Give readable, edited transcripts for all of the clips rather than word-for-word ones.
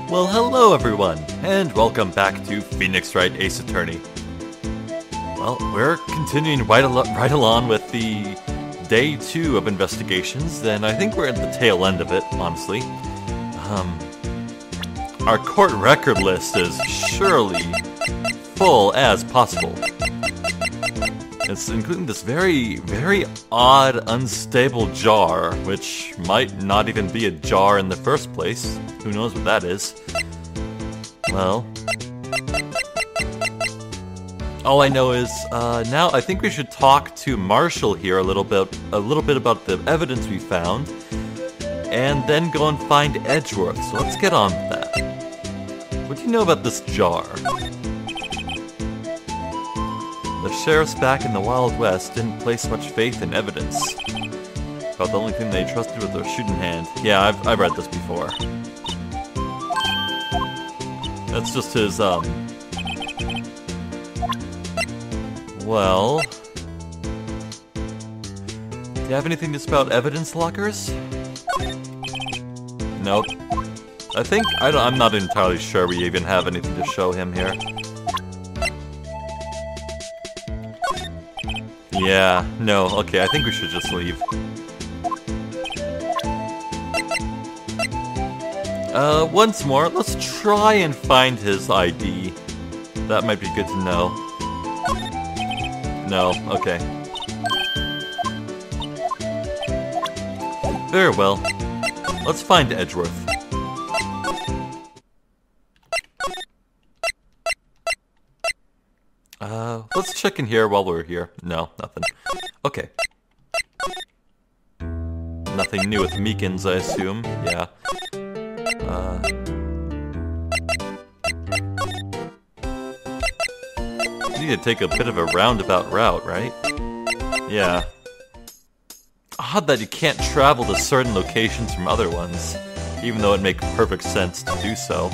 Well, hello everyone, and welcome back to Phoenix Wright Ace Attorney. Well, we're continuing right along with the day 2 of investigations, and I think we're at the tail end of it, honestly. Our court record list is surely full as possible. It's including this very, very odd, unstable jar, which might not even be a jar in the first place. Who knows what that is? Well, all I know is now I think we should talk to Marshall here a little bit about the evidence we found, and then go and find Edgeworth. So let's get on with that. What do you know about this jar? The sheriffs back in the Wild West didn't place much faith in evidence. About the only thing they trusted was their shooting hand. Yeah, I've read this before. That's just his, well... Do you have anything to spout evidence lockers? Nope. I'm not entirely sure we even have anything to show him here. Yeah, no, okay, I think we should just leave. Once more, let's try and find his ID. That might be good to know. No, okay. Very well. Let's find Edgeworth. Let's check in here while we're here. No, nothing. Okay. Nothing new with Meekins, I assume. Yeah. You need to take a bit of a roundabout route, right? Yeah. Odd that you can't travel to certain locations from other ones, even though it makes perfect sense to do so.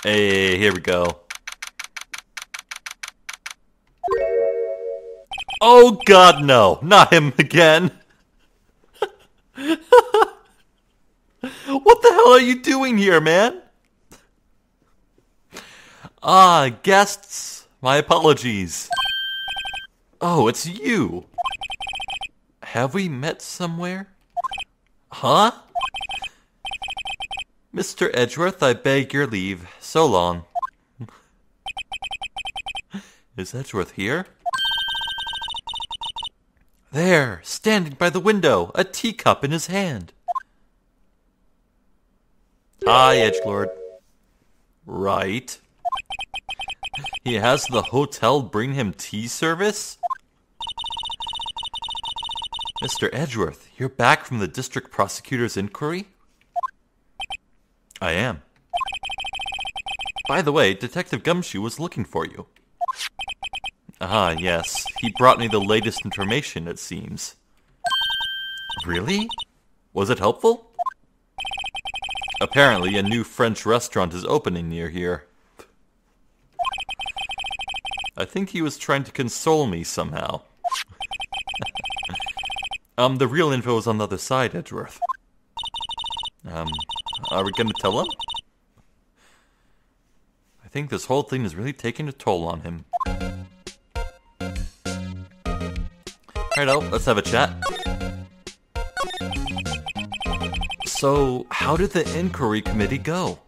Hey, here we go. Oh god, no! Not him again! What the hell are you doing here, man? Ah, guests! My apologies. Oh, it's you! Have we met somewhere? Huh? Mr. Edgeworth, I beg your leave. So long. Is Edgeworth here? There, standing by the window, a teacup in his hand. Hi, Edgelord. Right. He has the hotel bring him tea service? Mr. Edgeworth, you're back from the district prosecutor's inquiry? I am. By the way, Detective Gumshoe was looking for you. Ah, yes. He brought me the latest information, it seems. Really? Was it helpful? Apparently, a new French restaurant is opening near here. I think he was trying to console me somehow. The real info is on the other side, Edgeworth. Are we gonna tell him? I think this whole thing is really taking a toll on him. Righto, let's have a chat. So, how did the inquiry committee go?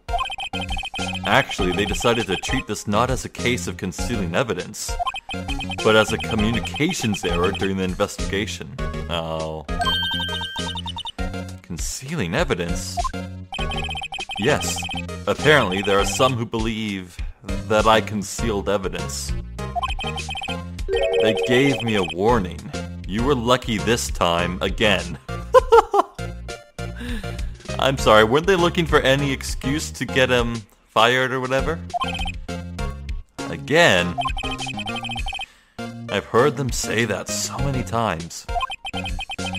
Actually, they decided to treat this not as a case of concealing evidence, but as a communications error during the investigation. Oh. Concealing evidence? Yes. Apparently, there are some who believe that I concealed evidence. They gave me a warning. You were lucky this time, again. I'm sorry, weren't they looking for any excuse to get him fired or whatever? Again? I've heard them say that so many times.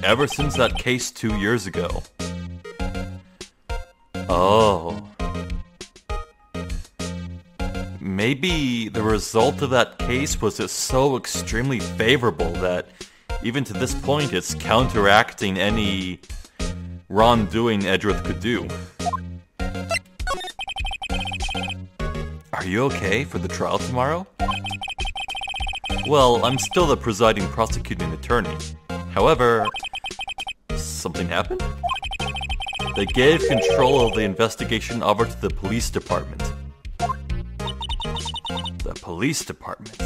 Ever since that case 2 years ago. Oh. Maybe the result of that case was just so extremely favorable that even to this point it's counteracting any wrongdoing Edgeworth could do. Are you okay for the trial tomorrow? Well, I'm still the presiding prosecuting attorney. However, something happened? They gave control of the investigation over to the police department. The police department?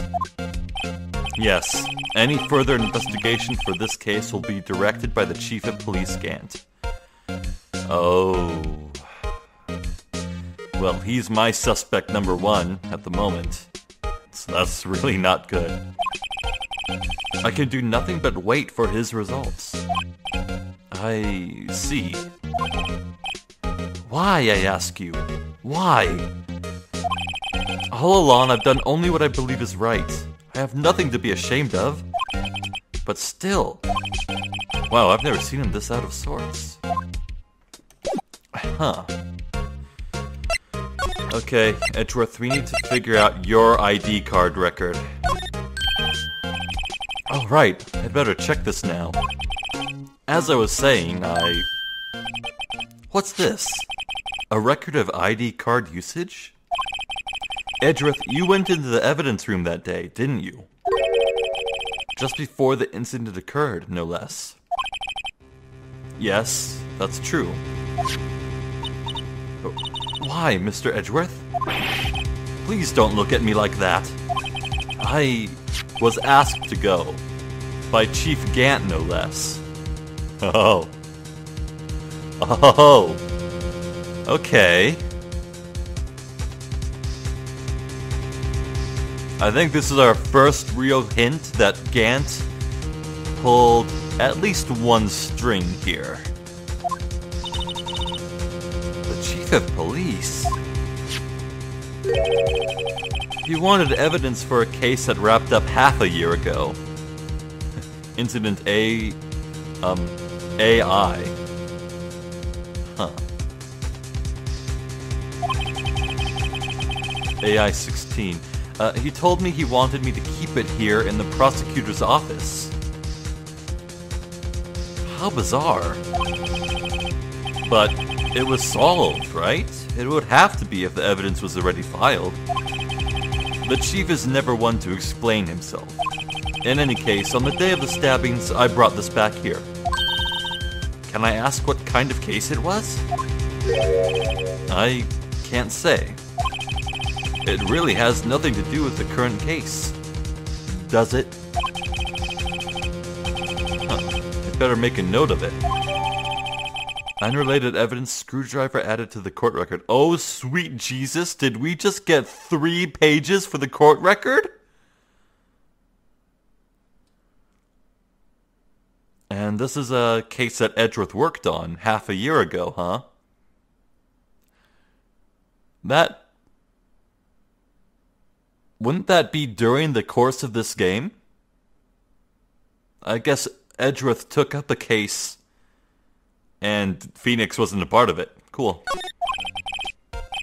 Yes, any further investigation for this case will be directed by the Chief of Police Gant. Oh. Well, he's my suspect number 1 at the moment. So that's really not good. I can do nothing but wait for his results. I see. Why, I ask you? Why? All along, I've done only what I believe is right. I have nothing to be ashamed of. But still. Wow, I've never seen him this out of sorts. Huh. Okay, Edgeworth, we need to figure out your ID card record. Oh, right. I'd better check this now. As I was saying, What's this? A record of ID card usage? Edgeworth, you went into the evidence room that day, didn't you? Just before the incident occurred, no less. Yes, that's true. Why, Mr. Edgeworth? Please don't look at me like that. I was asked to go. By Chief Gant, no less. Oh. Oh. Okay. I think this is our first real hint that Gant pulled at least one string here. The Chief of Police? He wanted evidence for a case that wrapped up half a year ago. Incident AI. Huh. AI-16. He told me he wanted me to keep it here in the prosecutor's office. How bizarre. But it was solved, right? It would have to be if the evidence was already filed. The chief is never one to explain himself. In any case, on the day of the stabbings, I brought this back here. Can I ask what kind of case it was? I can't say. It really has nothing to do with the current case. Does it? Huh. I'd better make a note of it. Unrelated evidence, screwdriver added to the court record. Oh, sweet Jesus, did we just get 3 pages for the court record? And this is a case that Edgeworth worked on half a year ago, huh? Wouldn't that be during the course of this game? I guess Edgeworth took up a case and Phoenix wasn't a part of it. Cool.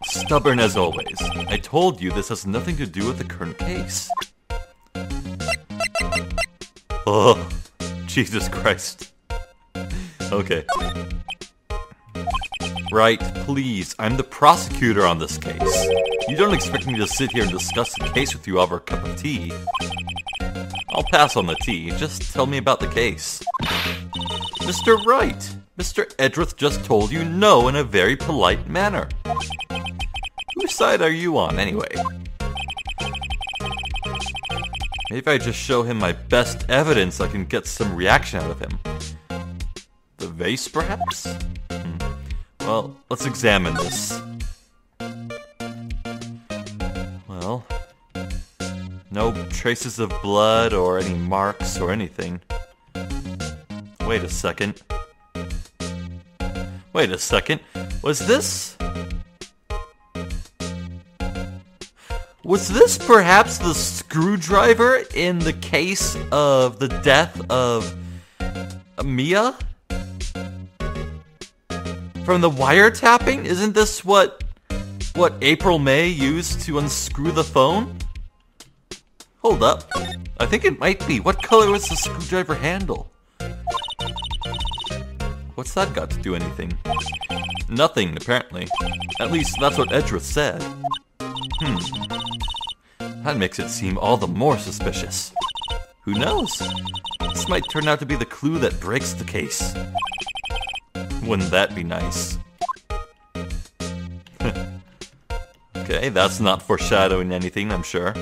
Stubborn as always. I told you this has nothing to do with the current case. Oh, Jesus Christ. Okay. Wright, please, I'm the prosecutor on this case. You don't expect me to sit here and discuss the case with you over a cup of tea. I'll pass on the tea, just tell me about the case. Mr. Wright, Mr. Edgeworth just told you no in a very polite manner. Whose side are you on, anyway? Maybe if I just show him my best evidence, I can get some reaction out of him. The vase, perhaps? Well, let's examine this. Well, no traces of blood or any marks or anything. Wait a second. Wait a second. Was this perhaps the screwdriver in the case of the death of Mia? From the wiretapping? Isn't this what April May used to unscrew the phone? Hold up. I think it might be. What color was the screwdriver handle? What's that got to do anything? Nothing, apparently. At least, that's what Edgeworth said. That makes it seem all the more suspicious. Who knows? This might turn out to be the clue that breaks the case. Wouldn't that be nice? Okay, that's not foreshadowing anything, I'm sure.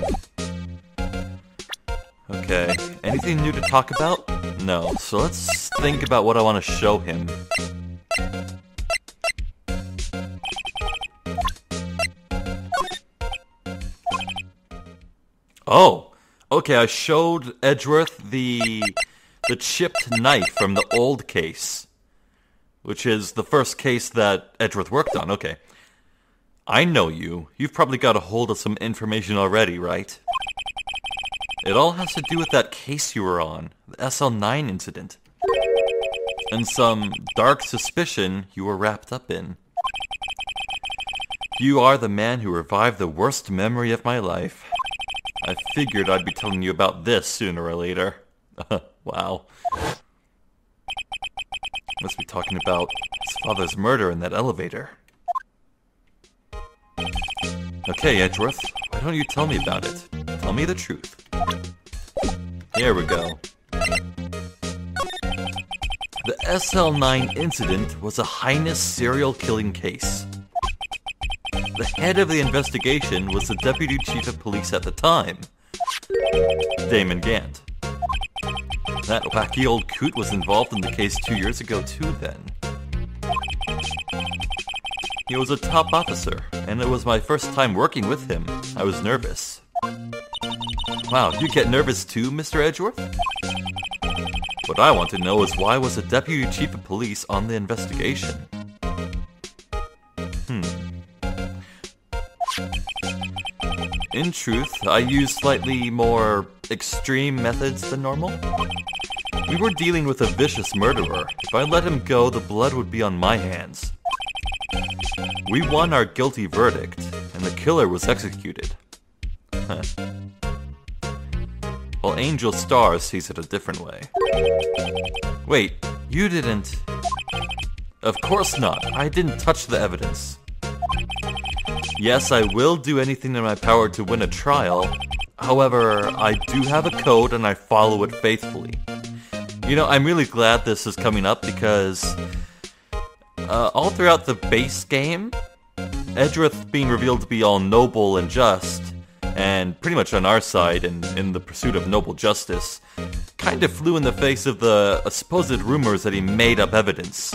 Okay, anything new to talk about? No, so let's think about what I want to show him. Oh, okay, I showed Edgeworth the chipped knife from the old case, which is the first case that Edgeworth worked on. Okay. I know you. You've probably got a hold of some information already, right? It all has to do with that case you were on, the SL9 incident. And some dark suspicion you were wrapped up in. You are the man who revived the worst memory of my life. I figured I'd be telling you about this sooner or later. Wow. Must be talking about his father's murder in that elevator. Okay, Edgeworth, why don't you tell me about it? Tell me the truth. There we go. The SL9 incident was a heinous serial killing case. The head of the investigation was the Deputy Chief of Police at the time, Damon Gant. That wacky old coot was involved in the case 2 years ago too then. He was a top officer, and it was my first time working with him. I was nervous. Wow, you get nervous too, Mr. Edgeworth? What I want to know is why was the Deputy Chief of Police on the investigation? In truth, I used slightly more extreme methods than normal. We were dealing with a vicious murderer. If I let him go, the blood would be on my hands. We won our guilty verdict, and the killer was executed. Well, Angel Star sees it a different way. Wait, you didn't... Of course not. I didn't touch the evidence. Yes, I will do anything in my power to win a trial. However, I do have a code and I follow it faithfully. You know, I'm really glad this is coming up because... all throughout the base game, Edgeworth being revealed to be all noble and just, and pretty much on our side and in the pursuit of noble justice, kind of flew in the face of the supposed rumors that he made up evidence.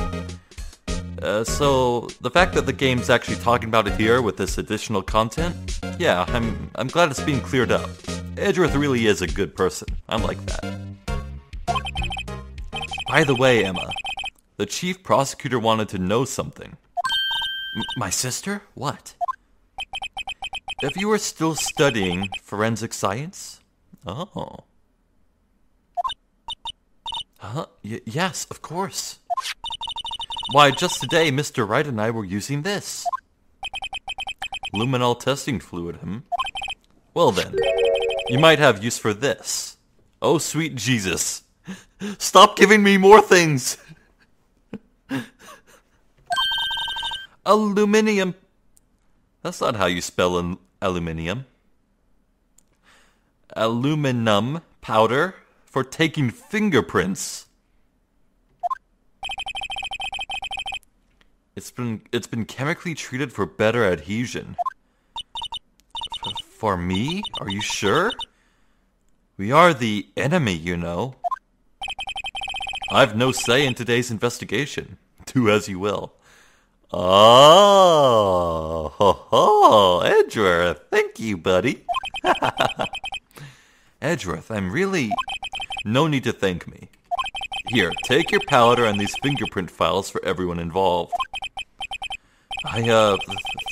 So the fact that the game's actually talking about it here with this additional content, yeah, I'm glad it's being cleared up. Edgeworth really is a good person. I'm like that. By the way, Emma, the chief prosecutor wanted to know something. My sister? What? If you were still studying forensic science? Oh. Huh? Yes, of course. Why, just today, Mr. Wright and I were using this. Luminol testing fluid, Well then, you might have use for this. Oh, sweet Jesus. Stop giving me more things! Aluminium. That's not how you spell aluminium. Aluminum powder for taking fingerprints. It's been chemically treated for better adhesion. For me? Are you sure? We are the enemy, you know. I've no say in today's investigation. Do as you will. Oh, ho, ho, Edgeworth. Thank you, buddy. Edgeworth, I'm really... No need to thank me. Here, take your powder and these fingerprint files for everyone involved.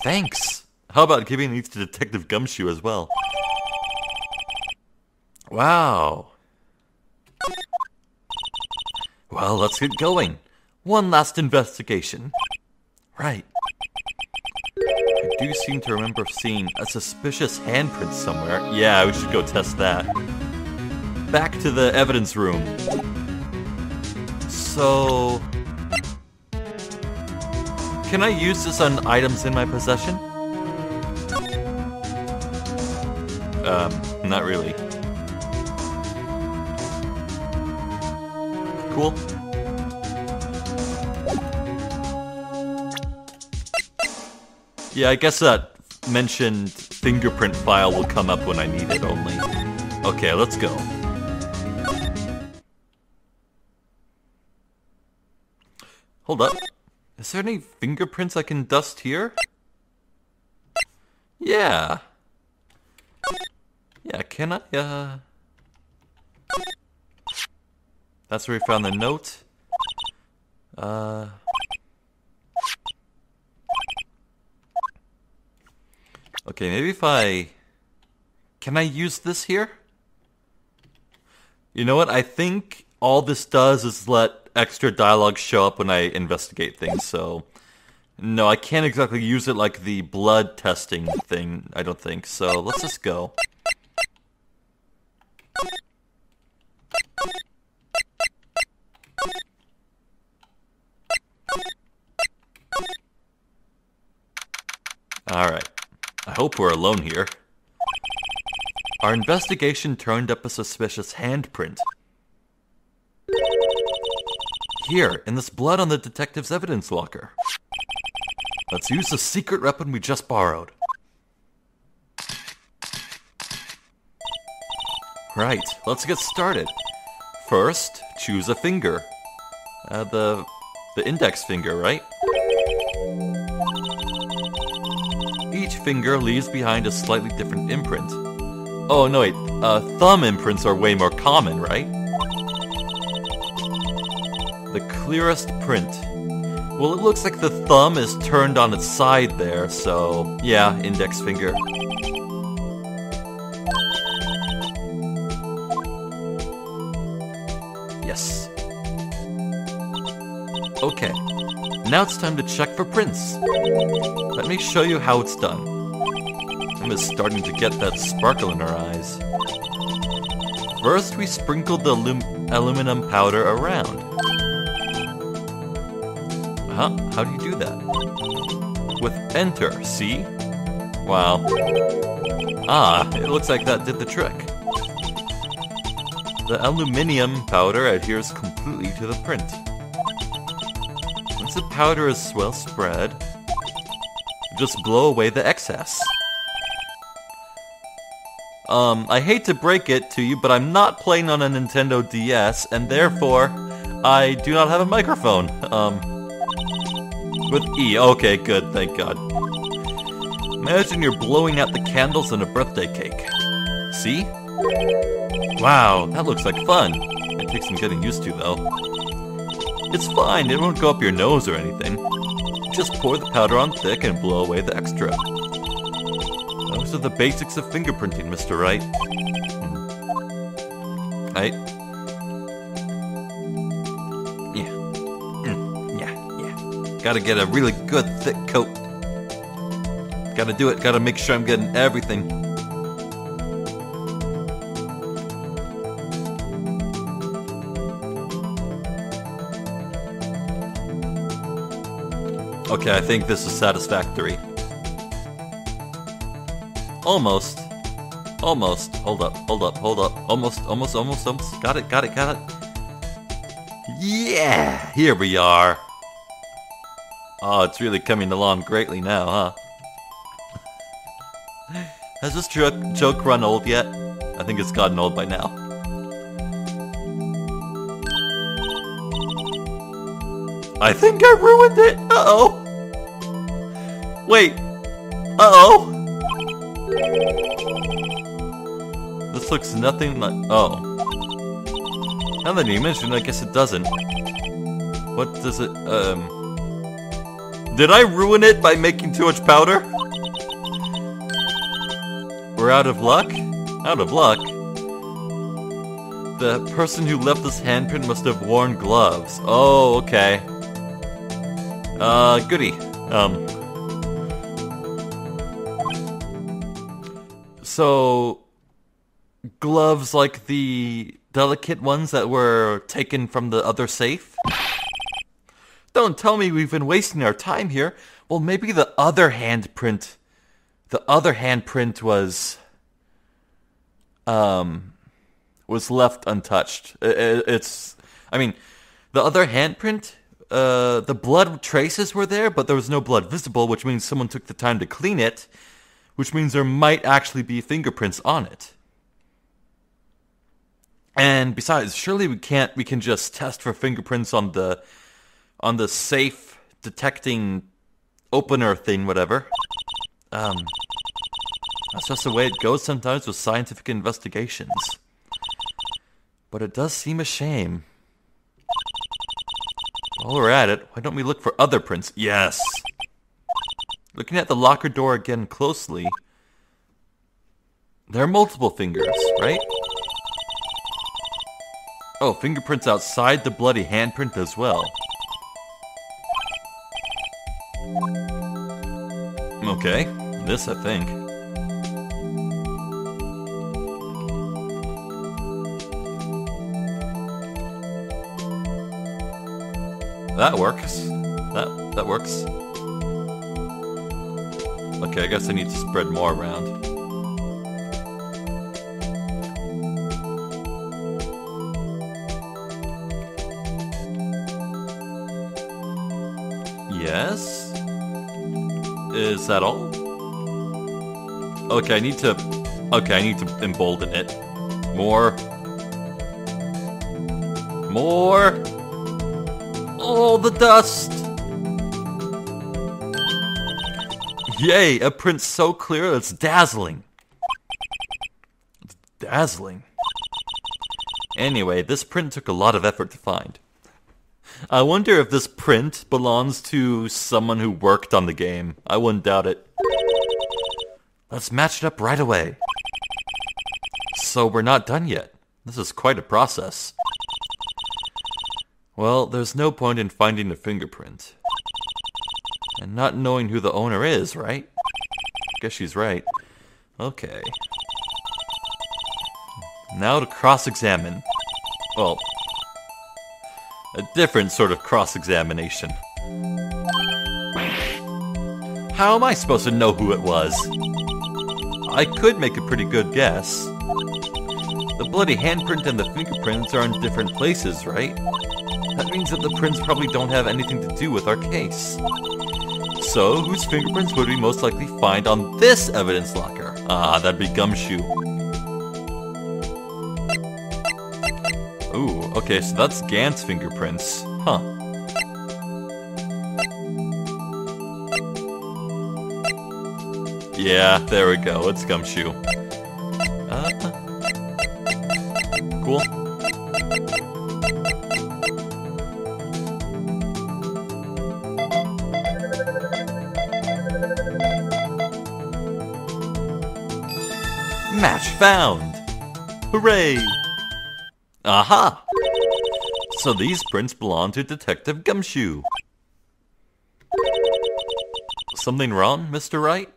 Thanks. How about giving these to Detective Gumshoe as well? Wow. Well, let's get going. One last investigation. Right. I do seem to remember seeing a suspicious handprint somewhere. Yeah, we should go test that. Back to the evidence room. So... Can I use this on items in my possession? Not really. Cool. Yeah, I guess that mentioned fingerprint file will come up when I need it only. Okay, let's go. Hold up. Is there any fingerprints I can dust here? Yeah. Yeah, can I, That's where we found the note. Okay, maybe if I... Can I use this here? You know what? I think all this does is let extra dialogue show up when I investigate things, so... No, I can't exactly use it like the blood testing thing, I don't think, so let's just go. Alright. I hope we're alone here. Our investigation turned up a suspicious handprint. Here, in this blood on the detective's evidence locker. Let's use the secret weapon we just borrowed. Right, let's get started. First, choose a finger. The index finger, right? Each finger leaves behind a slightly different imprint. Oh, no, wait. Thumb imprints are way more common, right? The clearest print. Well, it looks like the thumb is turned on its side there, so... Yeah, index finger. Yes. Okay. Now it's time to check for prints. Let me show you how it's done. Emma's starting to get that sparkle in her eyes. First, we sprinkled the aluminum powder around. Huh? How do you do that? With enter, see? Wow. Ah, it looks like that did the trick. The aluminium powder adheres completely to the print. Once the powder is well spread, just blow away the excess. I hate to break it to you, but I'm not playing on a Nintendo DS, and therefore, I do not have a microphone. With E. Okay, good, thank God. Imagine you're blowing out the candles on a birthday cake. See? Wow, that looks like fun. It takes some getting used to, though. It's fine, it won't go up your nose or anything. Just pour the powder on thick and blow away the extra. Those are the basics of fingerprinting, Mr. Wright. Right? Yeah. Yeah. Gotta get a really good, thick coat. Gotta do it, gotta make sure I'm getting everything. Okay, I think this is satisfactory. Almost. Almost. Hold up. Almost. Got it. Yeah! Here we are. Oh, it's really coming along greatly now, huh? Has this joke run old yet? I think it's gotten old by now. I think I ruined it! Uh-oh! Wait! Uh-oh! This looks nothing like... Oh. Now that you mention it, I guess it doesn't. What does it... Did I ruin it by making too much powder? We're out of luck? Out of luck? The person who left this handprint must have worn gloves. Oh, okay. Goody. So... gloves like the delicate ones that were taken from the other safe? Don't tell me we've been wasting our time here. Well, maybe the other handprint was left untouched. I mean, the other handprint, the blood traces were there, but there was no blood visible, which means someone took the time to clean it, which means there might actually be fingerprints on it. And besides, surely we can just test for fingerprints on the safe detecting opener thing, whatever. That's just the way it goes sometimes with scientific investigations. But it does seem a shame. While we're at it, why don't we look for other prints? Yes! Looking at the locker door again closely, there are multiple fingers, right? Oh, fingerprints outside the bloody handprint as well. Okay, this I think. That works. That works. Okay, I guess I need to spread more around. Yes? Is that all? Okay, I need to embolden it. More. Oh, the dust! Yay, a print so clear that it's dazzling. It's dazzling. Anyway, this print took a lot of effort to find. I wonder if this print belongs to someone who worked on the game. I wouldn't doubt it. Let's match it up right away. So we're not done yet. This is quite a process. Well, there's no point in finding a fingerprint. And not knowing who the owner is, right? Guess she's right. Okay. Now to cross-examine. Well, a different sort of cross-examination. How am I supposed to know who it was? I could make a pretty good guess. The bloody handprint and the fingerprints are in different places, right? That means that the prints probably don't have anything to do with our case. So, whose fingerprints would we most likely find on this evidence locker? Ah, that'd be Gumshoe. Ooh, okay, so that's Gant's fingerprints. Huh. Yeah, there we go, it's Gumshoe. Cool. Match found! Hooray! Aha! So these prints belong to Detective Gumshoe. Something wrong, Mr. Wright?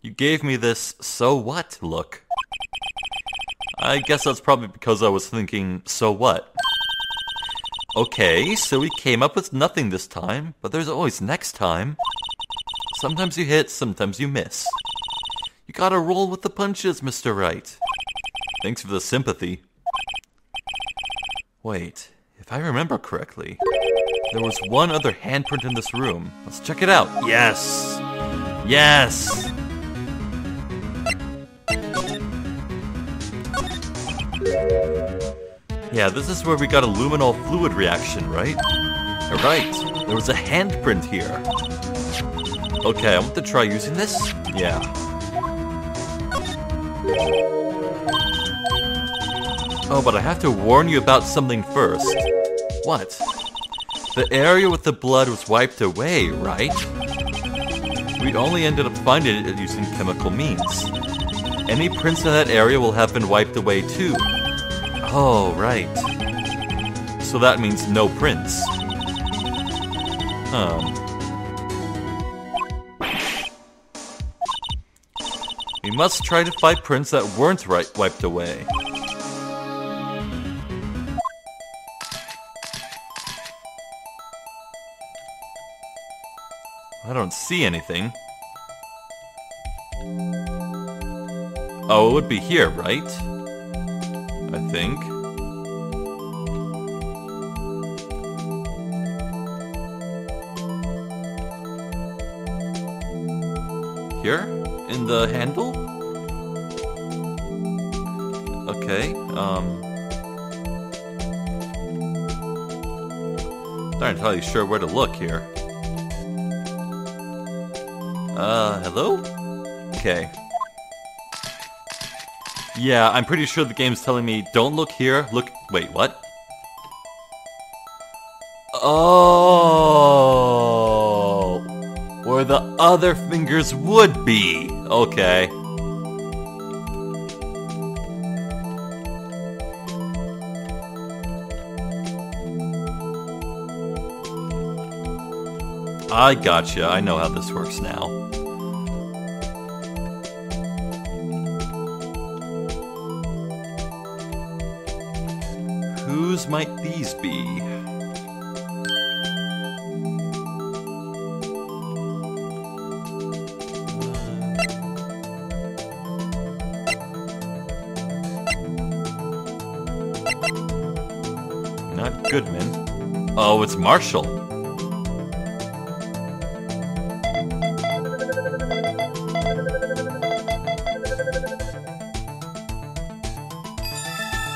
You gave me this so what look. I guess that's probably because I was thinking, so what? Okay, so we came up with nothing this time, but there's always next time. Sometimes you hit, sometimes you miss. You gotta roll with the punches, Mr. Wright. Thanks for the sympathy. Wait, if I remember correctly, there was one other handprint in this room. Let's check it out. Yes! Yes! Yeah, this is where we got a luminol fluid reaction, right? Right, there was a handprint here. Okay, I want to try using this. Yeah. Oh, but I have to warn you about something first. What? The area with the blood was wiped away, right? We only ended up finding it using chemical means. Any prints in that area will have been wiped away too. Oh, right. So that means no prints. We must try to find prints that weren't wiped away. I don't see anything. Oh, it would be here, right? I think. Here? In the handle? Okay, not entirely sure where to look here. Hello? Okay. Yeah, I'm pretty sure the game's telling me, don't look here, look... Wait, what? Oh! Where the other fingers would be! Okay. I gotcha, I know how this works now. Whose might these be? Not Goodman. Oh, it's Marshall.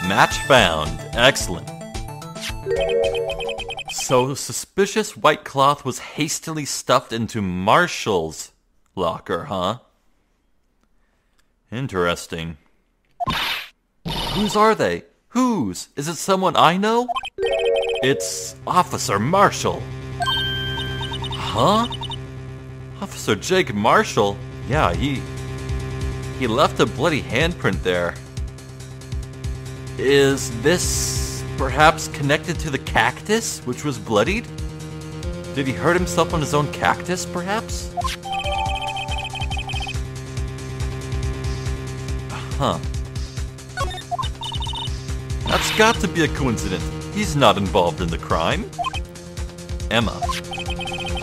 Match found. Excellent. So, suspicious white cloth was hastily stuffed into Marshall's locker, huh? Interesting. Whose are they? Whose? Is it someone I know? It's Officer Marshall. Huh? Officer Jake Marshall? Yeah, he left a bloody handprint there. Is this perhaps connected to the cactus, which was bloodied? Did he hurt himself on his own cactus, perhaps? Huh. That's got to be a coincidence. He's not involved in the crime. Emma.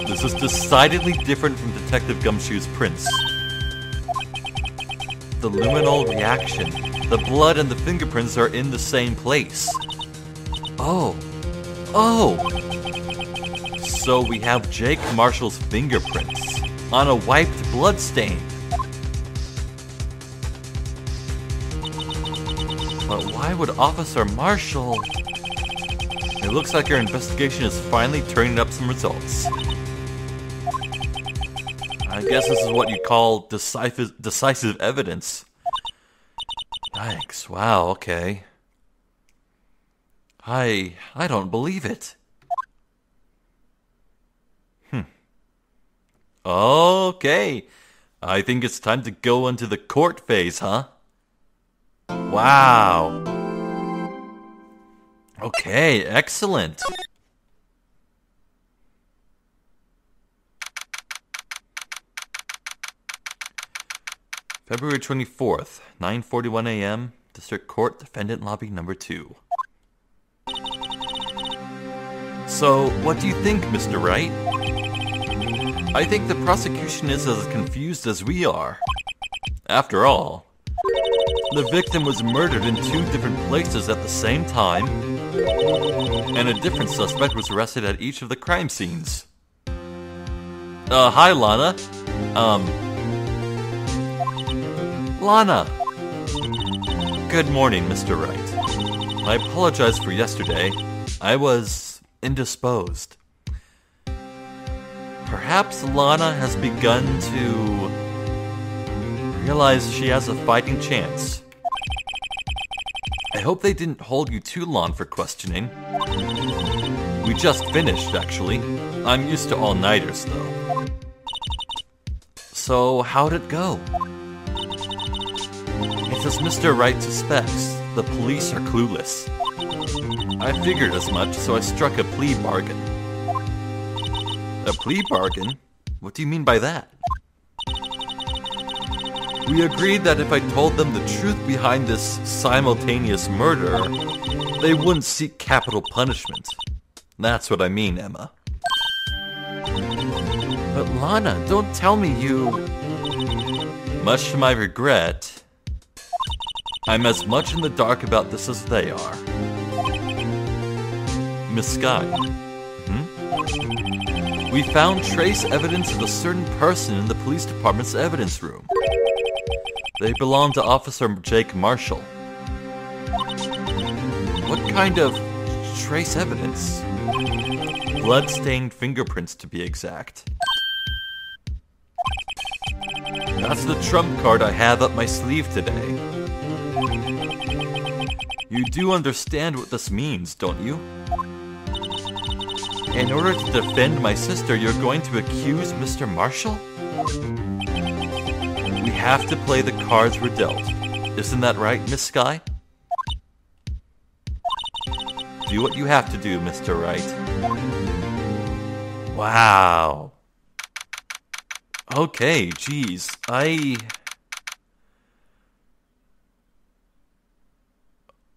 This is decidedly different from Detective Gumshoe's prints. The luminol reaction. The blood and the fingerprints are in the same place. Oh. Oh! So we have Jake Marshall's fingerprints on a wiped bloodstain. But why would Officer Marshall... It looks like our investigation is finally turning up some results. I guess this is what you call decisive evidence. Yikes, wow, okay. I don't believe it. Okay. I think it's time to go into the court phase, huh? Wow. Okay, excellent. February 24th, 9:41 a.m., District Court, Defendant Lobby Number 2. So, what do you think, Mr. Wright? I think the prosecution is as confused as we are. After all, the victim was murdered in 2 different places at the same time, and a different suspect was arrested at each of the crime scenes. Hi, Lana. Lana! Good morning, Mr. Wright. I apologize for yesterday. I was indisposed. Perhaps Lana has begun to realize she has a fighting chance. I hope they didn't hold you too long for questioning. We just finished, actually. I'm used to all-nighters, though. So, how'd it go? It's as Mr. Wright suspects. The police are clueless. I figured as much, so I struck a plea bargain. A plea bargain? What do you mean by that? We agreed that if I told them the truth behind this simultaneous murder, they wouldn't seek capital punishment. That's what I mean, Emma. But Lana, don't tell me you... Much to my regret, I'm as much in the dark about this as they are. Miss Sky. We found trace evidence of a certain person in the police department's evidence room. They belong to Officer Jake Marshall. What kind of trace evidence? Blood-stained fingerprints, to be exact. That's the trump card I have up my sleeve today. You do understand what this means, don't you? In order to defend my sister, you're going to accuse Mr. Marshall? We have to play the cards we're dealt. Isn't that right, Miss Sky? Do what you have to do, Mr. Wright. Wow. Okay, geez.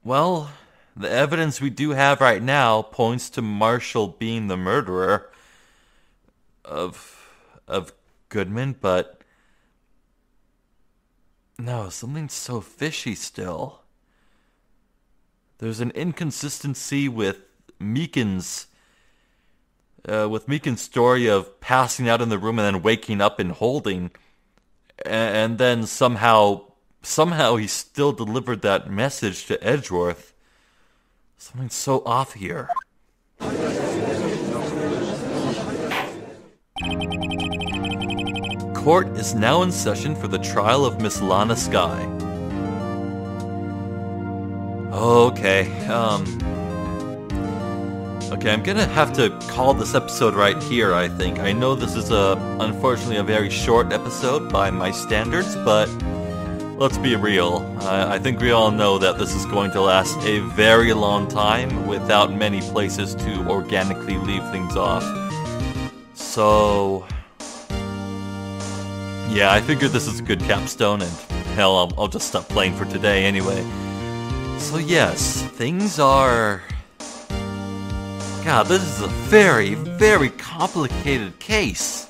Well, the evidence we do have right now points to Marshall being the murderer of Goodman, but no, something's so fishy still. There's an inconsistency with Meekin's story of passing out in the room and then waking up and holding, and then somehow he still delivered that message to Edgeworth. Something's so off here. Court is now in session for the trial of Miss Lana Sky. Okay, I'm gonna have to call this episode right here, I think. I know this is unfortunately a very short episode by my standards, but let's be real. I think we all know that this is going to last a very long time without many places to organically leave things off. So, yeah, I figured this is a good capstone, and hell, I'll just stop playing for today anyway. So yes, things are... God, this is a very, very complicated case.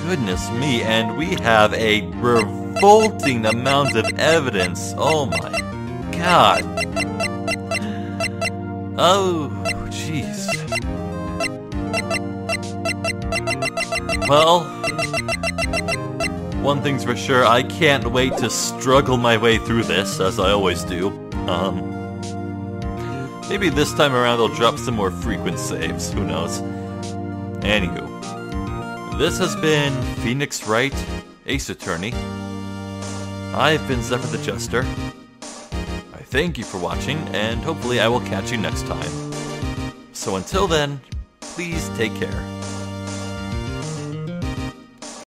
Goodness me, and we have a revolting amount of evidence. Oh my God. Oh, jeez. Well, one thing's for sure, I can't wait to struggle my way through this, as I always do. Maybe this time around I'll drop some more frequent saves, who knows. Anywho, this has been Phoenix Wright, Ace Attorney. I've been Zephyr the Jester. I thank you for watching, and hopefully I will catch you next time. So until then, please take care.